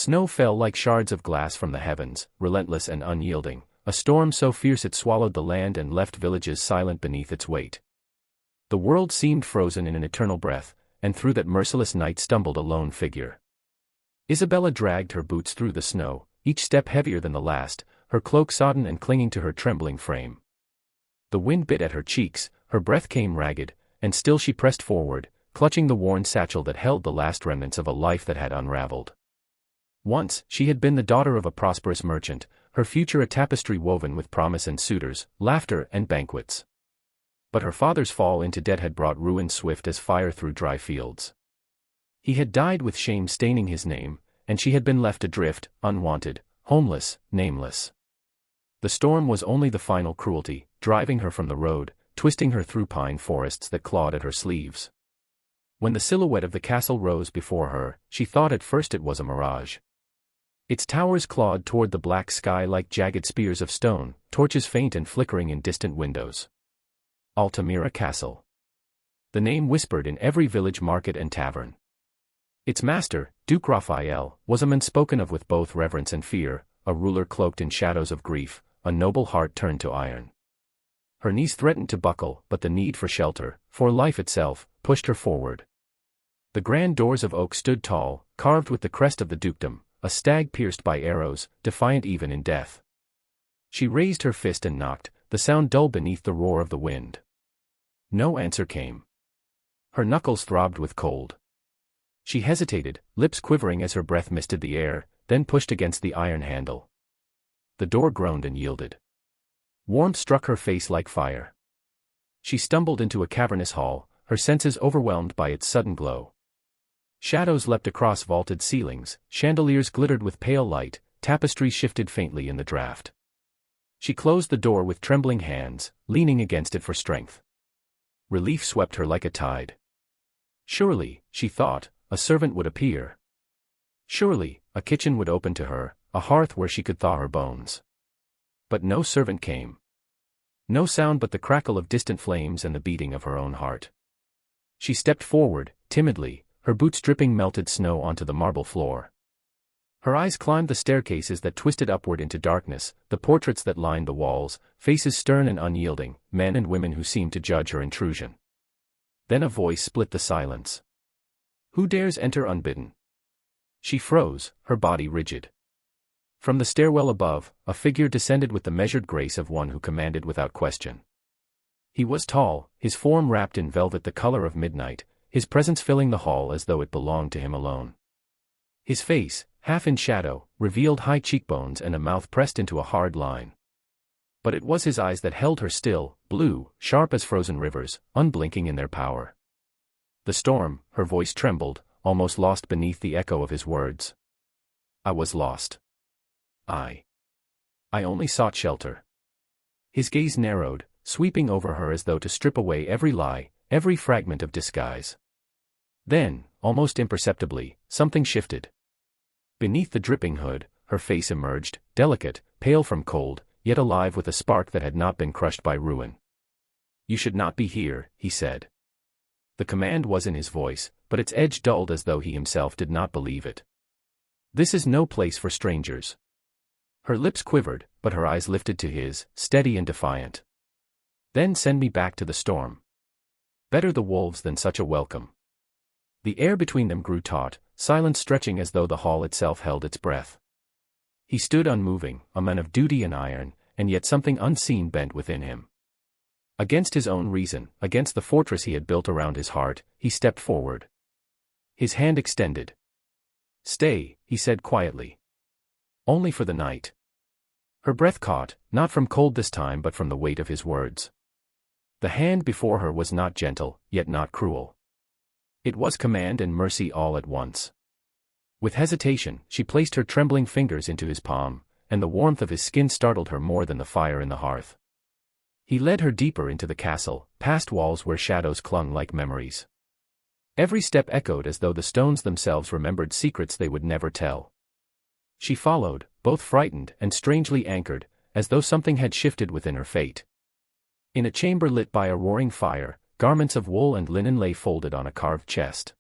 Snow fell like shards of glass from the heavens, relentless and unyielding, a storm so fierce it swallowed the land and left villages silent beneath its weight. The world seemed frozen in an eternal breath, and through that merciless night stumbled a lone figure. Isabella dragged her boots through the snow, each step heavier than the last, her cloak sodden and clinging to her trembling frame. The wind bit at her cheeks, her breath came ragged, and still she pressed forward, clutching the worn satchel that held the last remnants of a life that had unraveled. Once, she had been the daughter of a prosperous merchant, her future a tapestry woven with promise and suitors, laughter and banquets. But her father's fall into debt had brought ruin swift as fire through dry fields. He had died with shame staining his name, and she had been left adrift, unwanted, homeless, nameless. The storm was only the final cruelty, driving her from the road, twisting her through pine forests that clawed at her sleeves. When the silhouette of the castle rose before her, she thought at first it was a mirage. Its towers clawed toward the black sky like jagged spears of stone, torches faint and flickering in distant windows. Altamira Castle. The name whispered in every village market and tavern. Its master, Duke Raphael, was a man spoken of with both reverence and fear, a ruler cloaked in shadows of grief, a noble heart turned to iron. Her knees threatened to buckle, but the need for shelter, for life itself, pushed her forward. The grand doors of oak stood tall, carved with the crest of the dukedom, a stag pierced by arrows, defiant even in death. She raised her fist and knocked, the sound dull beneath the roar of the wind. No answer came. Her knuckles throbbed with cold. She hesitated, lips quivering as her breath misted the air, then pushed against the iron handle. The door groaned and yielded. Warmth struck her face like fire. She stumbled into a cavernous hall, her senses overwhelmed by its sudden glow. Shadows leapt across vaulted ceilings, chandeliers glittered with pale light, tapestries shifted faintly in the draught. She closed the door with trembling hands, leaning against it for strength. Relief swept her like a tide. Surely, she thought, a servant would appear. Surely, a kitchen would open to her, a hearth where she could thaw her bones. But no servant came. No sound but the crackle of distant flames and the beating of her own heart. She stepped forward, timidly, her boots dripping melted snow onto the marble floor. Her eyes climbed the staircases that twisted upward into darkness, the portraits that lined the walls, faces stern and unyielding, men and women who seemed to judge her intrusion. Then a voice split the silence. Who dares enter unbidden? She froze, her body rigid. From the stairwell above, a figure descended with the measured grace of one who commanded without question. He was tall, his form wrapped in velvet the color of midnight, his presence filling the hall as though it belonged to him alone. His face, half in shadow, revealed high cheekbones and a mouth pressed into a hard line. But it was his eyes that held her still, blue, sharp as frozen rivers, unblinking in their power. The storm, her voice trembled, almost lost beneath the echo of his words. I was lost. I only sought shelter. His gaze narrowed, sweeping over her as though to strip away every lie, every fragment of disguise. Then, almost imperceptibly, something shifted. Beneath the dripping hood, her face emerged, delicate, pale from cold, yet alive with a spark that had not been crushed by ruin. You should not be here, he said. The command was in his voice, but its edge dulled as though he himself did not believe it. This is no place for strangers. Her lips quivered, but her eyes lifted to his, steady and defiant. Then send me back to the storm. Better the wolves than such a welcome. The air between them grew taut, silence stretching as though the hall itself held its breath. He stood unmoving, a man of duty and iron, and yet something unseen bent within him. Against his own reason, against the fortress he had built around his heart, he stepped forward. His hand extended. Stay, he said quietly. Only for the night. Her breath caught, not from cold this time but from the weight of his words. The hand before her was not gentle, yet not cruel. It was command and mercy all at once. With hesitation, she placed her trembling fingers into his palm, and the warmth of his skin startled her more than the fire in the hearth. He led her deeper into the castle, past walls where shadows clung like memories. Every step echoed as though the stones themselves remembered secrets they would never tell. She followed, both frightened and strangely anchored, as though something had shifted within her fate. In a chamber lit by a roaring fire, garments of wool and linen lay folded on a carved chest.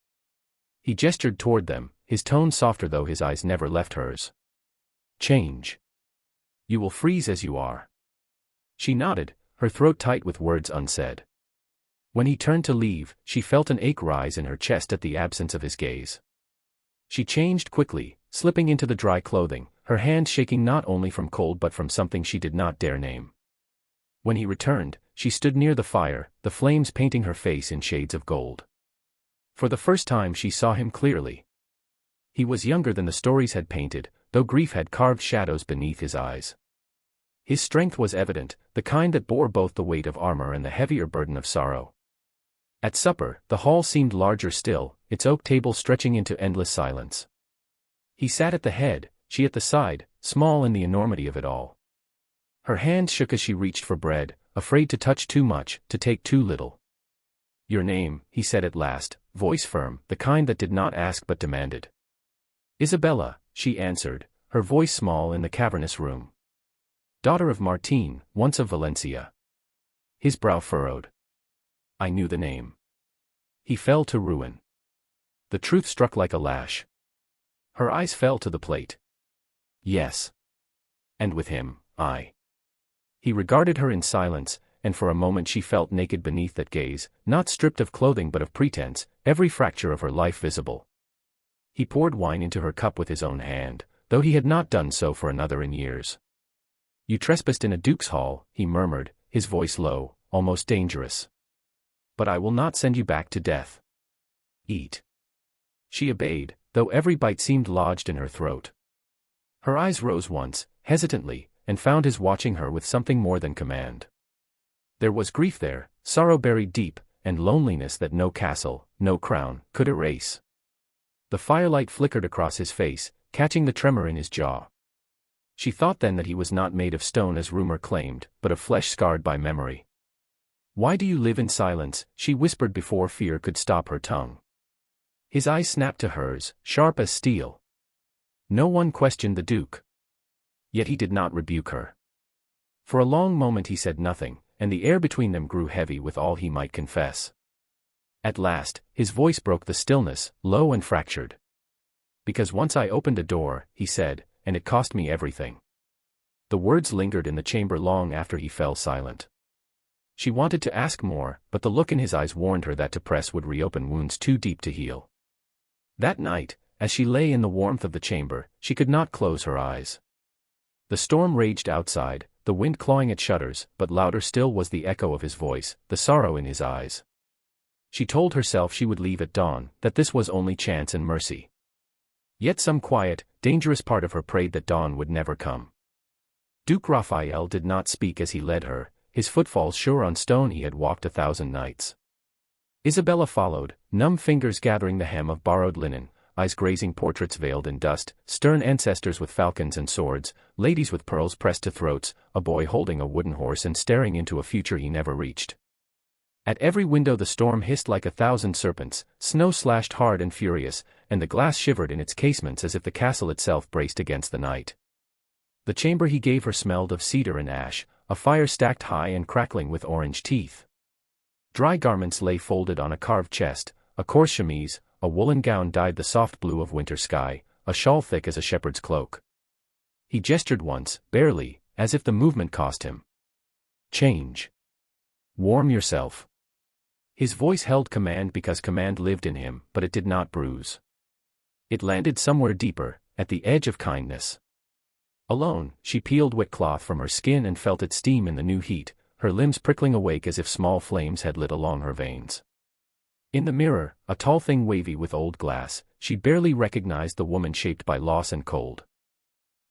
He gestured toward them, his tone softer though his eyes never left hers. Change. You will freeze as you are. She nodded, her throat tight with words unsaid. When he turned to leave, she felt an ache rise in her chest at the absence of his gaze. She changed quickly, slipping into the dry clothing, her hand shaking not only from cold but from something she did not dare name. When he returned, she stood near the fire, the flames painting her face in shades of gold. For the first time she saw him clearly. He was younger than the stories had painted, though grief had carved shadows beneath his eyes. His strength was evident, the kind that bore both the weight of armor and the heavier burden of sorrow. At supper, the hall seemed larger still, its oak table stretching into endless silence. He sat at the head, she at the side, small in the enormity of it all. Her hand shook as she reached for bread, afraid to touch too much, to take too little. Your name, he said at last, voice firm, the kind that did not ask but demanded. Isabella, she answered, her voice small in the cavernous room. Daughter of Martin, once of Valencia. His brow furrowed. I knew the name. He fell to ruin. The truth struck like a lash. Her eyes fell to the plate. Yes. And with him, I. He regarded her in silence, and for a moment she felt naked beneath that gaze, not stripped of clothing but of pretense, every fracture of her life visible. He poured wine into her cup with his own hand, though he had not done so for another in years. You trespassed in a duke's hall, he murmured, his voice low, almost dangerous. But I will not send you back to death. Eat. She obeyed, though every bite seemed lodged in her throat. Her eyes rose once, hesitantly, and found his watching her with something more than command. There was grief there, sorrow buried deep, and loneliness that no castle, no crown, could erase. The firelight flickered across his face, catching the tremor in his jaw. She thought then that he was not made of stone as rumor claimed, but of flesh scarred by memory. Why do you live in silence, she whispered before fear could stop her tongue. His eyes snapped to hers, sharp as steel. No one questioned the Duke. Yet he did not rebuke her. For a long moment he said nothing, and the air between them grew heavy with all he might confess. At last, his voice broke the stillness, low and fractured. Because once I opened a door, he said, and it cost me everything. The words lingered in the chamber long after he fell silent. She wanted to ask more, but the look in his eyes warned her that to press would reopen wounds too deep to heal. That night, as she lay in the warmth of the chamber, she could not close her eyes. The storm raged outside, the wind clawing at shutters, but louder still was the echo of his voice, the sorrow in his eyes. She told herself she would leave at dawn, that this was only chance and mercy. Yet some quiet, dangerous part of her prayed that dawn would never come. Duke Raphael did not speak as he led her, his footfalls sure on stone he had walked 1,000 nights. Isabella followed, numb fingers gathering the hem of borrowed linen, eyes grazing portraits veiled in dust, stern ancestors with falcons and swords, ladies with pearls pressed to throats, a boy holding a wooden horse and staring into a future he never reached. At every window the storm hissed like 1,000 serpents, snow slashed hard and furious, and the glass shivered in its casements as if the castle itself braced against the night. The chamber he gave her smelled of cedar and ash, a fire stacked high and crackling with orange teeth. Dry garments lay folded on a carved chest, a coarse chemise, a woolen gown dyed the soft blue of winter sky, a shawl thick as a shepherd's cloak. He gestured once, barely, as if the movement cost him. Change. Warm yourself. His voice held command because command lived in him, but it did not bruise. It landed somewhere deeper, at the edge of kindness. Alone, she peeled wet cloth from her skin and felt it steam in the new heat, her limbs prickling awake as if small flames had lit along her veins. In the mirror, a tall thing wavy with old glass, she barely recognized the woman shaped by loss and cold.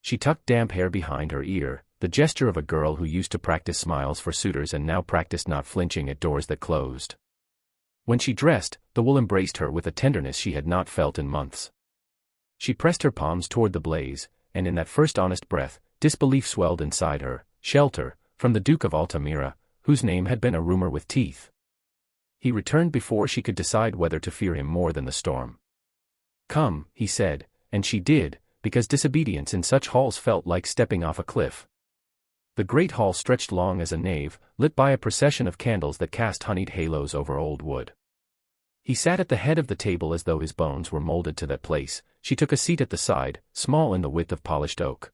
She tucked damp hair behind her ear, the gesture of a girl who used to practice smiles for suitors and now practiced not flinching at doors that closed. When she dressed, the wool embraced her with a tenderness she had not felt in months. She pressed her palms toward the blaze, and in that first honest breath, disbelief swelled inside her, shelter, from the Duke of Altamira, whose name had been a rumor with teeth. He returned before she could decide whether to fear him more than the storm. Come, he said, and she did, because disobedience in such halls felt like stepping off a cliff. The great hall stretched long as a nave, lit by a procession of candles that cast honeyed halos over old wood. He sat at the head of the table as though his bones were molded to that place, she took a seat at the side, small in the width of polished oak.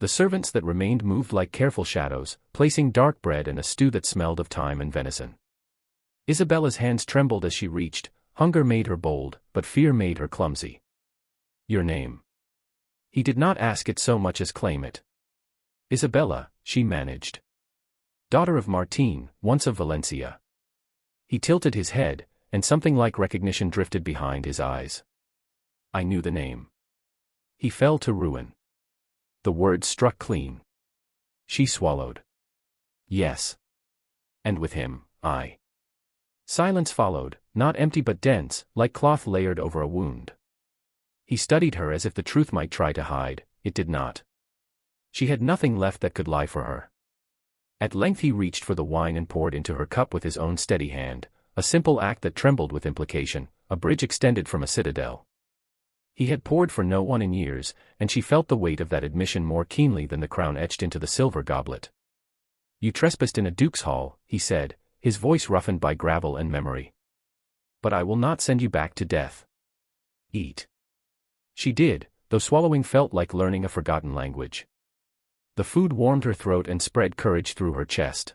The servants that remained moved like careful shadows, placing dark bread and a stew that smelled of thyme and venison. Isabella's hands trembled as she reached. Hunger made her bold, but fear made her clumsy. "Your name." He did not ask it so much as claim it. "Isabella," she managed. "Daughter of Martín, once of Valencia." He tilted his head, and something like recognition drifted behind his eyes. "I knew the name." He fell to ruin. The words struck clean. She swallowed. "Yes. And with him, I." Silence followed, not empty but dense, like cloth layered over a wound. He studied her as if the truth might try to hide. It did not. She had nothing left that could lie for her. At length he reached for the wine and poured into her cup with his own steady hand, a simple act that trembled with implication, a bridge extended from a citadel. He had poured for no one in years, and she felt the weight of that admission more keenly than the crown etched into the silver goblet. "You trespassed in a duke's hall," he said, his voice roughened by gravel and memory. "But I will not send you back to death. Eat." She did, though swallowing felt like learning a forgotten language. The food warmed her throat and spread courage through her chest.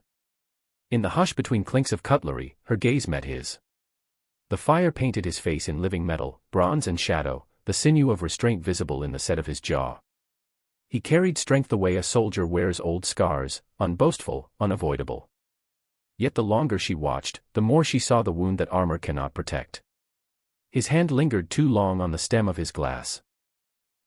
In the hush between clinks of cutlery, her gaze met his. The fire painted his face in living metal, bronze and shadow, the sinew of restraint visible in the set of his jaw. He carried strength the way a soldier wears old scars, unboastful, unavoidable. Yet the longer she watched, the more she saw the wound that armor cannot protect. His hand lingered too long on the stem of his glass.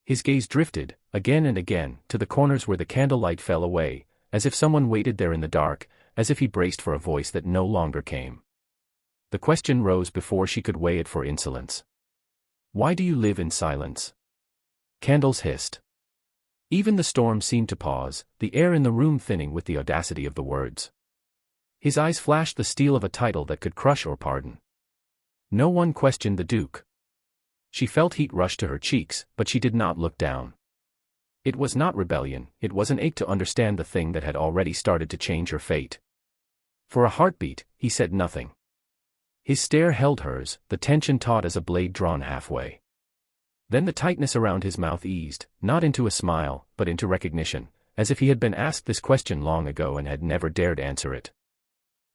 His gaze drifted, again and again, to the corners where the candlelight fell away, as if someone waited there in the dark, as if he braced for a voice that no longer came. The question rose before she could weigh it for insolence. "Why do you live in silence?" Candles hissed. Even the storm seemed to pause, the air in the room thinning with the audacity of the words. His eyes flashed the steel of a title that could crush or pardon. No one questioned the Duke. She felt heat rush to her cheeks, but she did not look down. It was not rebellion, it was an ache to understand the thing that had already started to change her fate. For a heartbeat, he said nothing. His stare held hers, the tension taut as a blade drawn halfway. Then the tightness around his mouth eased, not into a smile, but into recognition, as if he had been asked this question long ago and had never dared answer it.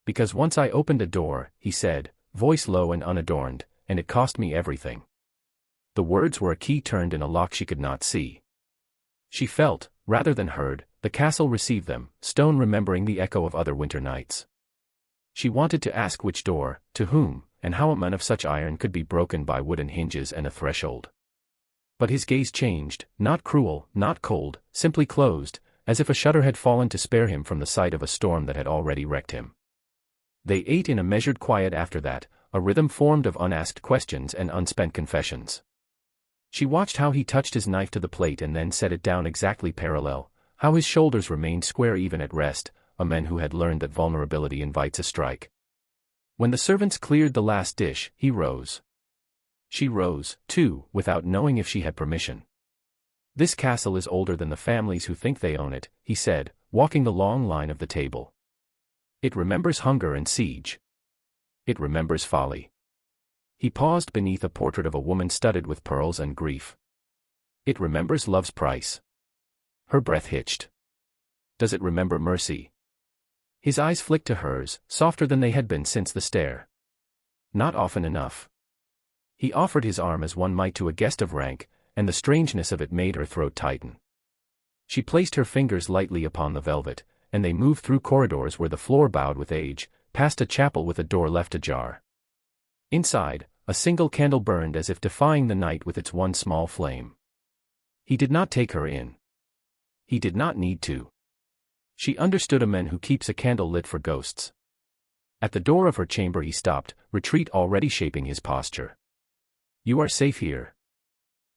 "Because once I opened a door," he said, voice low and unadorned, "and it cost me everything." The words were a key turned in a lock she could not see. She felt, rather than heard, the castle receive them, stone remembering the echo of other winter nights. She wanted to ask which door, to whom, and how a man of such iron could be broken by wooden hinges and a threshold. But his gaze changed, not cruel, not cold, simply closed, as if a shutter had fallen to spare him from the sight of a storm that had already wrecked him. They ate in a measured quiet after that, a rhythm formed of unasked questions and unspent confessions. She watched how he touched his knife to the plate and then set it down exactly parallel, how his shoulders remained square even at rest, a man who had learned that vulnerability invites a strike. When the servants cleared the last dish, he rose. She rose, too, without knowing if she had permission. "This castle is older than the families who think they own it," he said, walking the long line of the table. "It remembers hunger and siege. It remembers folly." He paused beneath a portrait of a woman studded with pearls and grief. "It remembers love's price." Her breath hitched. "Does it remember mercy?" His eyes flicked to hers, softer than they had been since the stare. "Not often enough." He offered his arm as one might to a guest of rank, and the strangeness of it made her throat tighten. She placed her fingers lightly upon the velvet, and they moved through corridors where the floor bowed with age, past a chapel with a door left ajar. Inside, a single candle burned as if defying the night with its one small flame. He did not take her in. He did not need to. She understood a man who keeps a candle lit for ghosts. At the door of her chamber he stopped, retreat already shaping his posture. "You are safe here."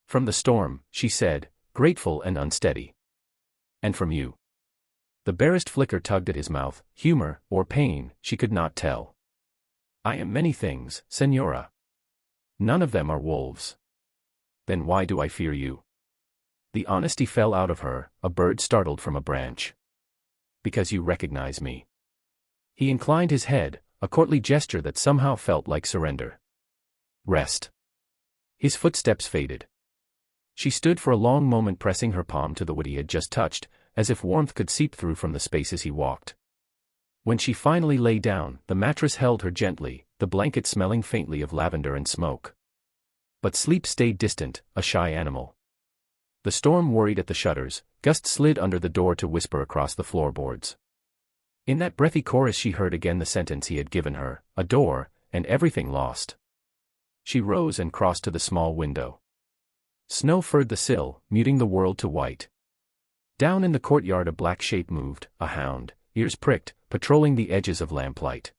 "From the storm," she said, grateful and unsteady. "And from you." The barest flicker tugged at his mouth, humor, or pain, she could not tell. "I am many things, Señora. None of them are wolves." "Then why do I fear you?" The honesty fell out of her, a bird startled from a branch. "Because you recognize me." He inclined his head, a courtly gesture that somehow felt like surrender. "Rest." His footsteps faded. She stood for a long moment pressing her palm to the wood he had just touched, as if warmth could seep through from the spaces he walked. When she finally lay down, the mattress held her gently, the blanket smelling faintly of lavender and smoke. But sleep stayed distant, a shy animal. The storm worried at the shutters, gusts slid under the door to whisper across the floorboards. In that breathy chorus she heard again the sentence he had given her, a door, and everything lost. She rose and crossed to the small window. Snow furred the sill, muting the world to white. Down in the courtyard a black shape moved, a hound, ears pricked, patrolling the edges of lamplight.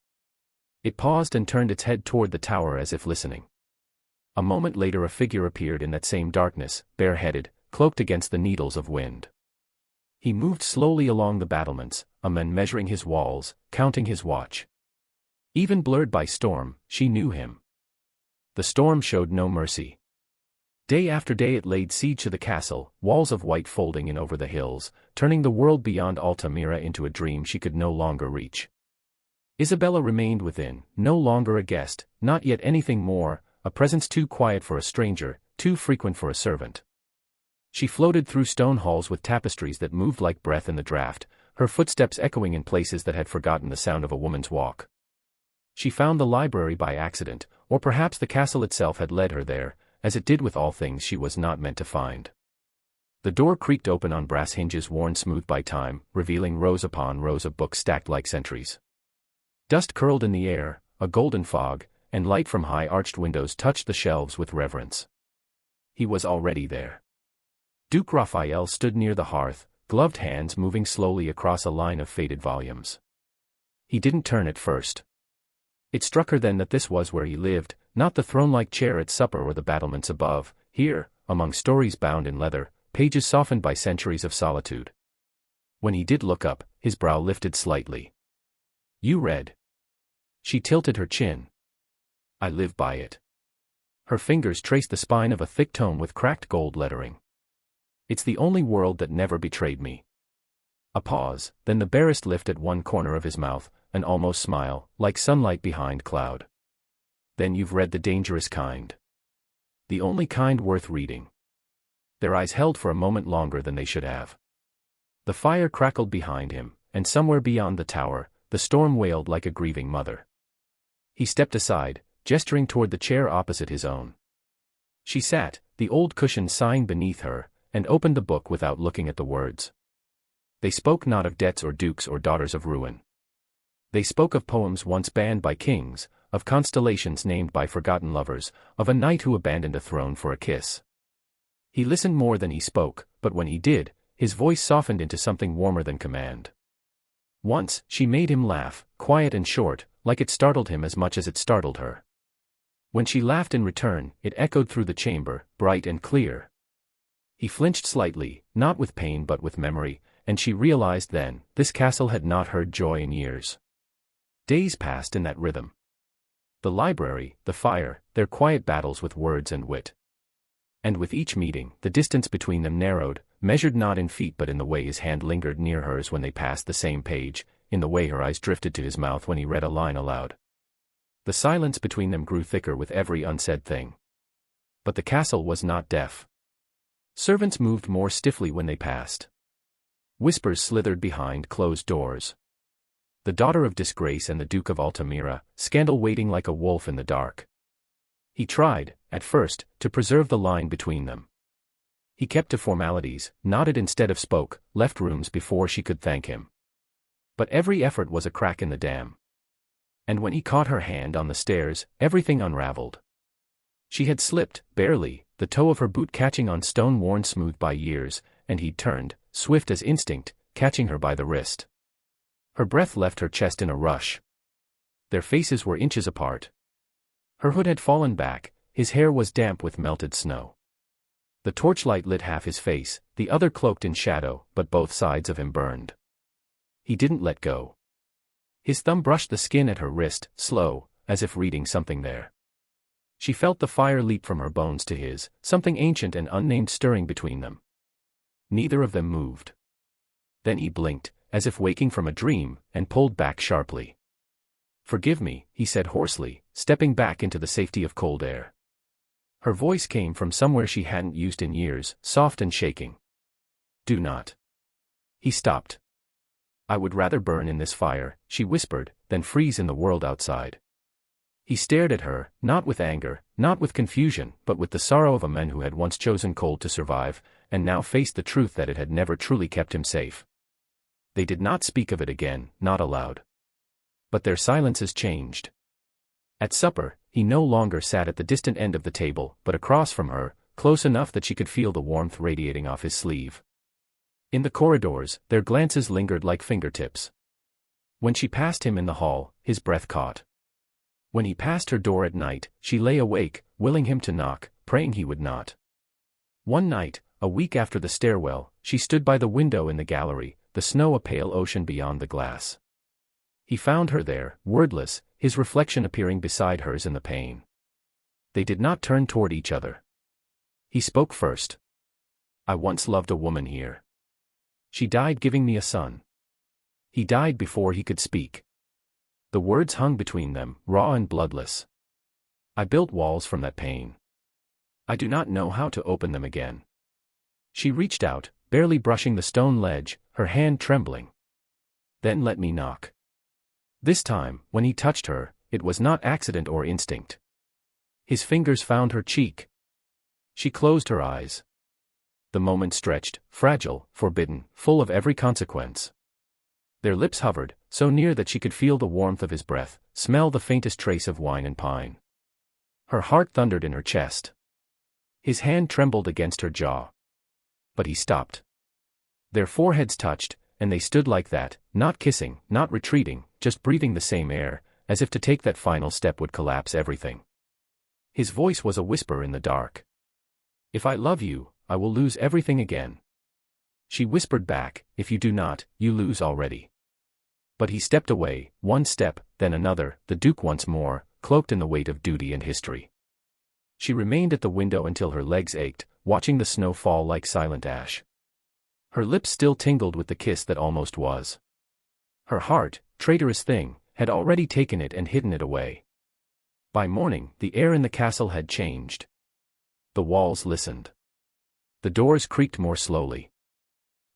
It paused and turned its head toward the tower as if listening. A moment later a figure appeared in that same darkness, bareheaded, cloaked against the needles of wind. He moved slowly along the battlements, a man measuring his walls, counting his watch. Even blurred by storm, she knew him. The storm showed no mercy. Day after day it laid siege to the castle, walls of white folding in over the hills, turning the world beyond Altamira into a dream she could no longer reach. Isabella remained within, no longer a guest, not yet anything more, a presence too quiet for a stranger, too frequent for a servant. She floated through stone halls with tapestries that moved like breath in the draught, her footsteps echoing in places that had forgotten the sound of a woman's walk. She found the library by accident, or perhaps the castle itself had led her there, as it did with all things she was not meant to find. The door creaked open on brass hinges worn smooth by time, revealing rows upon rows of books stacked like centuries. Dust curled in the air, a golden fog, and light from high-arched windows touched the shelves with reverence. He was already there. Duke Raphael stood near the hearth, gloved hands moving slowly across a line of faded volumes. He didn't turn at first. It struck her then that this was where he lived, not the throne-like chair at supper or the battlements above, here, among stories bound in leather, pages softened by centuries of solitude. When he did look up, his brow lifted slightly. "You read?" She tilted her chin. "I live by it." Her fingers traced the spine of a thick tome with cracked gold lettering. "It's the only world that never betrayed me." A pause, then the barest lift at one corner of his mouth, an almost smile, like sunlight behind cloud. "Then you've read the dangerous kind. The only kind worth reading." Their eyes held for a moment longer than they should have. The fire crackled behind him, and somewhere beyond the tower, the storm wailed like a grieving mother. He stepped aside, gesturing toward the chair opposite his own. She sat, the old cushion sighing beneath her, and opened the book without looking at the words. They spoke not of debts or dukes or daughters of ruin. They spoke of poems once banned by kings, of constellations named by forgotten lovers, of a knight who abandoned a throne for a kiss. He listened more than he spoke, but when he did, his voice softened into something warmer than command. Once, she made him laugh, quiet and short, like it startled him as much as it startled her. When she laughed in return, it echoed through the chamber, bright and clear. He flinched slightly, not with pain but with memory, and she realized then, this castle had not heard joy in years. Days passed in that rhythm. The library, the fire, their quiet battles with words and wit. And with each meeting, the distance between them narrowed, measured not in feet but in the way his hand lingered near hers when they passed the same page, in the way her eyes drifted to his mouth when he read a line aloud. The silence between them grew thicker with every unsaid thing. But the castle was not deaf. Servants moved more stiffly when they passed. Whispers slithered behind closed doors. The daughter of disgrace and the Duke of Altamira, scandal waiting like a wolf in the dark. He tried, at first, to preserve the line between them. He kept to formalities, nodded instead of spoke, left rooms before she could thank him. But every effort was a crack in the dam. And when he caught her hand on the stairs, everything unraveled. She had slipped, barely, the toe of her boot catching on stone worn smooth by years, and he'd turned, swift as instinct, catching her by the wrist. Her breath left her chest in a rush. Their faces were inches apart. Her hood had fallen back, his hair was damp with melted snow. The torchlight lit half his face, the other cloaked in shadow, but both sides of him burned. He didn't let go. His thumb brushed the skin at her wrist, slow, as if reading something there. She felt the fire leap from her bones to his, something ancient and unnamed stirring between them. Neither of them moved. Then he blinked, as if waking from a dream, and pulled back sharply. "Forgive me," he said hoarsely, stepping back into the safety of cold air. Her voice came from somewhere she hadn't used in years, soft and shaking. Do not. He stopped. I would rather burn in this fire, she whispered, than freeze in the world outside. He stared at her, not with anger, not with confusion, but with the sorrow of a man who had once chosen cold to survive, and now faced the truth that it had never truly kept him safe. They did not speak of it again, not aloud. But their silences changed. At supper, he no longer sat at the distant end of the table, but across from her, close enough that she could feel the warmth radiating off his sleeve. In the corridors, their glances lingered like fingertips. When she passed him in the hall, his breath caught. When he passed her door at night, she lay awake, willing him to knock, praying he would not. One night, a week after the stairwell, she stood by the window in the gallery, the snow a pale ocean beyond the glass. He found her there, wordless, his reflection appearing beside hers in the pane. They did not turn toward each other. He spoke first. I once loved a woman here. She died giving me a son. He died before he could speak. The words hung between them, raw and bloodless. I built walls from that pain. I do not know how to open them again. She reached out, barely brushing the stone ledge, her hand trembling. Then let me knock. This time, when he touched her, it was not accident or instinct. His fingers found her cheek. She closed her eyes. The moment stretched, fragile, forbidden, full of every consequence. Their lips hovered, so near that she could feel the warmth of his breath, smell the faintest trace of wine and pine. Her heart thundered in her chest. His hand trembled against her jaw. But he stopped. Their foreheads touched, and they stood like that, not kissing, not retreating, just breathing the same air, as if to take that final step would collapse everything. His voice was a whisper in the dark. If I love you, I will lose everything again. She whispered back, if you do not, you lose already. But he stepped away, one step, then another, the Duke once more, cloaked in the weight of duty and history. She remained at the window until her legs ached, watching the snow fall like silent ash. Her lips still tingled with the kiss that almost was. Her heart, traitorous thing, had already taken it and hidden it away. By morning, the air in the castle had changed. The walls listened. The doors creaked more slowly.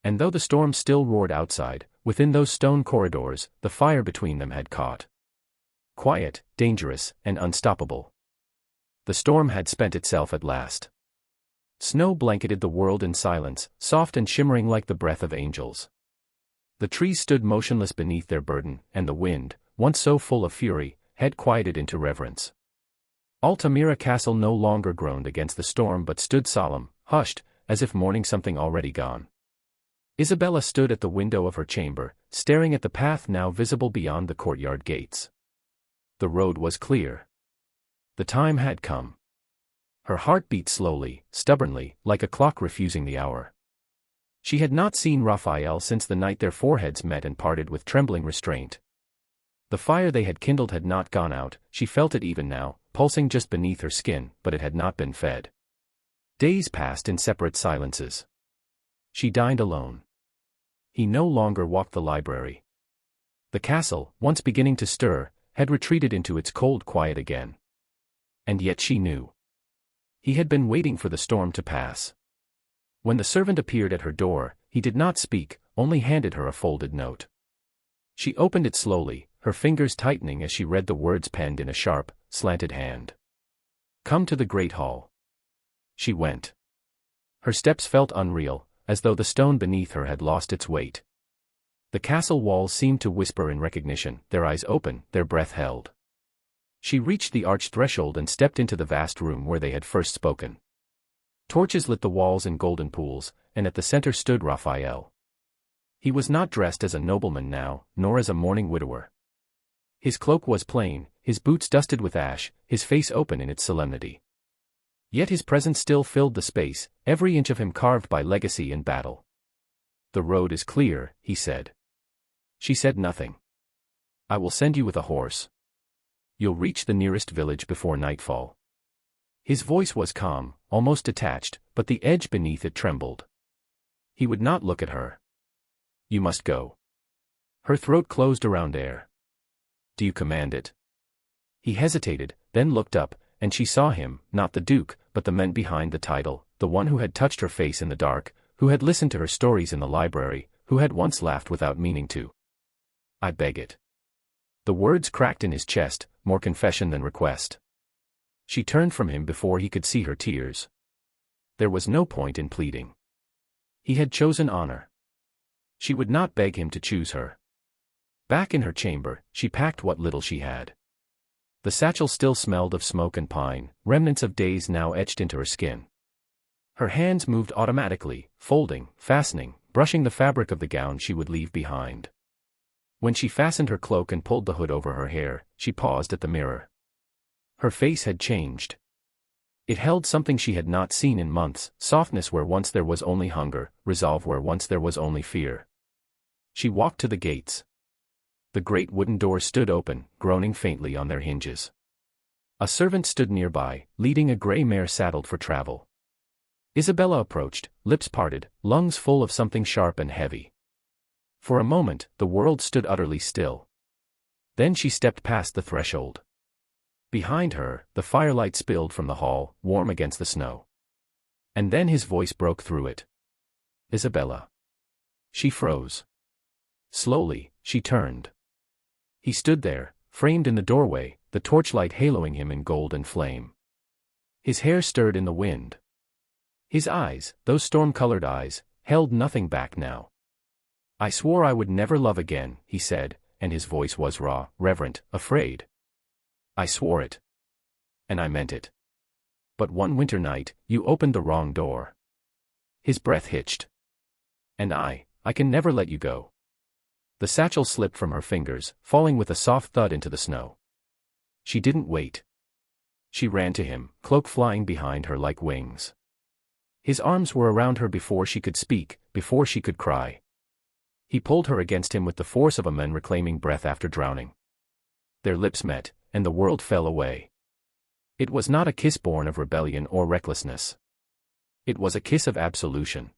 And though the storm still roared outside, within those stone corridors, the fire between them had caught. Quiet, dangerous, and unstoppable. The storm had spent itself at last. Snow blanketed the world in silence, soft and shimmering like the breath of angels. The trees stood motionless beneath their burden, and the wind, once so full of fury, had quieted into reverence. Altamira Castle no longer groaned against the storm but stood solemn, hushed, as if mourning something already gone. Isabella stood at the window of her chamber, staring at the path now visible beyond the courtyard gates. The road was clear. The time had come. Her heart beat slowly, stubbornly, like a clock refusing the hour. She had not seen Raphael since the night their foreheads met and parted with trembling restraint. The fire they had kindled had not gone out, she felt it even now, pulsing just beneath her skin, but it had not been fed. Days passed in separate silences. She dined alone. He no longer walked the library. The castle, once beginning to stir, had retreated into its cold quiet again. And yet she knew. He had been waiting for the storm to pass. When the servant appeared at her door, he did not speak, only handed her a folded note. She opened it slowly, her fingers tightening as she read the words penned in a sharp, slanted hand. Come to the great hall. She went. Her steps felt unreal, as though the stone beneath her had lost its weight. The castle walls seemed to whisper in recognition, their eyes open, their breath held. She reached the arched threshold and stepped into the vast room where they had first spoken. Torches lit the walls in golden pools, and at the center stood Raphael. He was not dressed as a nobleman now, nor as a mourning widower. His cloak was plain, his boots dusted with ash, his face open in its solemnity. Yet his presence still filled the space, every inch of him carved by legacy and battle. The road is clear, he said. She said nothing. I will send you with a horse. You'll reach the nearest village before nightfall. His voice was calm, almost detached, but the edge beneath it trembled. He would not look at her. You must go. Her throat closed around air. Do you command it? He hesitated, then looked up, and she saw him, not the Duke, but the men behind the title, the one who had touched her face in the dark, who had listened to her stories in the library, who had once laughed without meaning to. I beg it. The words cracked in his chest, more confession than request. She turned from him before he could see her tears. There was no point in pleading. He had chosen honor. She would not beg him to choose her. Back in her chamber, she packed what little she had. The satchel still smelled of smoke and pine, remnants of days now etched into her skin. Her hands moved automatically, folding, fastening, brushing the fabric of the gown she would leave behind. When she fastened her cloak and pulled the hood over her hair, she paused at the mirror. Her face had changed. It held something she had not seen in months, softness where once there was only hunger, resolve where once there was only fear. She walked to the gates. The great wooden doors stood open, groaning faintly on their hinges. A servant stood nearby, leading a gray mare saddled for travel. Isabella approached, lips parted, lungs full of something sharp and heavy. For a moment, the world stood utterly still. Then she stepped past the threshold. Behind her, the firelight spilled from the hall, warm against the snow. And then his voice broke through it. Isabella. She froze. Slowly, she turned. He stood there, framed in the doorway, the torchlight haloing him in gold and flame. His hair stirred in the wind. His eyes, those storm-colored eyes, held nothing back now. I swore I would never love again, he said, and his voice was raw, reverent, afraid. I swore it. And I meant it. But one winter night, you opened the wrong door. His breath hitched. And I can never let you go. The satchel slipped from her fingers, falling with a soft thud into the snow. She didn't wait. She ran to him, cloak flying behind her like wings. His arms were around her before she could speak, before she could cry. He pulled her against him with the force of a man reclaiming breath after drowning. Their lips met, and the world fell away. It was not a kiss born of rebellion or recklessness. It was a kiss of absolution.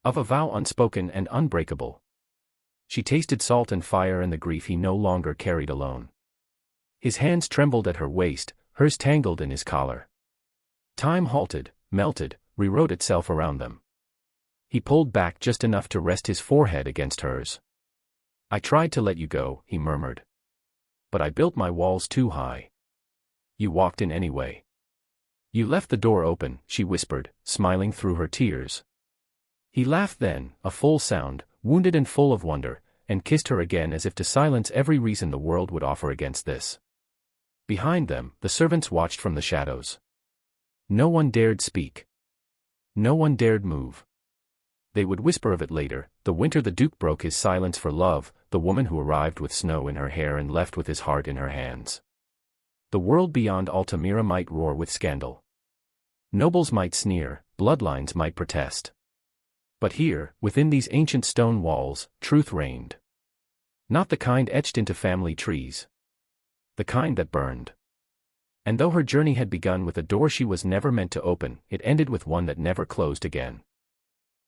Of a vow unspoken and unbreakable. She tasted salt and fire and the grief he no longer carried alone. His hands trembled at her waist, hers tangled in his collar. Time halted, melted, rewrote itself around them. He pulled back just enough to rest his forehead against hers. I tried to let you go, he murmured. But I built my walls too high. You walked in anyway. You left the door open, she whispered, smiling through her tears. He laughed then, a full sound, wounded and full of wonder, and kissed her again as if to silence every reason the world would offer against this. Behind them, the servants watched from the shadows. No one dared speak. No one dared move. They would whisper of it later, the winter the Duke broke his silence for love, the woman who arrived with snow in her hair and left with his heart in her hands. The world beyond Altamira might roar with scandal. Nobles might sneer, bloodlines might protest. But here, within these ancient stone walls, truth reigned. Not the kind etched into family trees. The kind that burned. And though her journey had begun with a door she was never meant to open, it ended with one that never closed again.